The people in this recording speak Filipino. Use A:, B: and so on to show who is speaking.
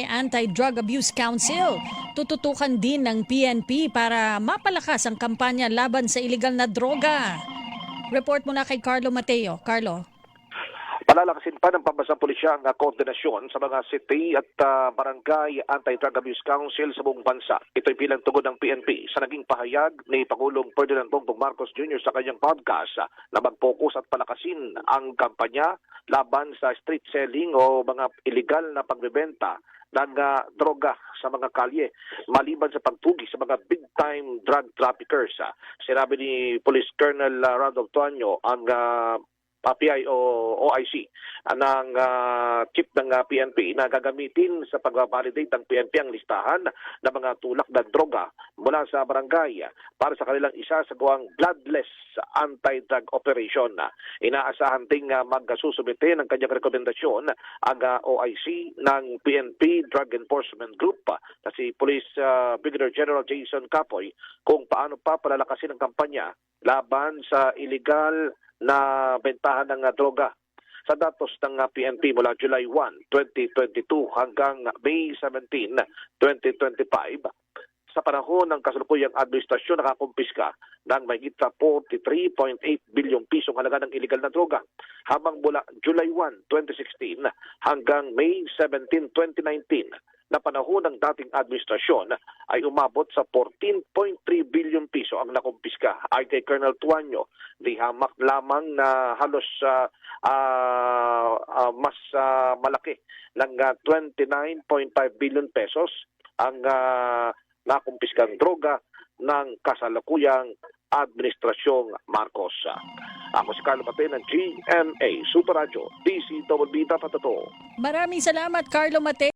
A: Anti-Drug Abuse Council. Tututukan din ng PNP para mapalakas ang kampanya laban sa iligal na droga. Report muna kay Carlo Mateo. Carlo.
B: Palalakasin pa ng pambansang pulisya ang koordinasyon sa mga city at barangay Anti-Drug Abuse Council sa buong bansa. Ito'y bilang tugon ng PNP sa naging pahayag ni Pangulong Ferdinand Bongbong Marcos Jr. sa kanyang podcast na mag-focus at palakasin ang kampanya laban sa street selling o mga illegal na pagbebenta ng droga sa mga kalye maliban sa pagtugi sa mga big-time drug traffickers. Sinabi ni Police Colonel Randolph Tuanyo ang PI o OIC ng chief ng PNP na gagamitin sa pag-validate ng PNP ang listahan ng mga tulak na droga mula sa barangay para sa kanilang isasagawang bloodless anti-drug operation. Inaasahan ding magsusumite ng kanyang rekomendasyon ang OIC ng PNP Drug Enforcement Group na si Police Brigadier General Jason Capoy kung paano pa palalakasin ang kampanya laban sa illegal na bentahan ng droga. Sa datos ng PNP mula July 1, 2022 hanggang May 17, 2025, sa panahon ng kasalukuyang administrasyon nakakumpiska ng mahigit sa 43.8 bilyong pisong halaga ng illegal na droga. Habang mula July 1, 2016 hanggang May 17, 2019, na panahon ng dating administrasyon ay umabot sa 14.3 bilyong piso ang nakumpiska. Ay kay Colonel Tuanyo, di hamak lamang na halos mas malaki ng 29.5 billion pesos ang nakumpiskang droga ng kasalukuyang Administrasyong Marcos. Ako si Carlo Mateo ng GMA Super Radio, DCWB Patato.
A: Maraming salamat, Carlo Mateo.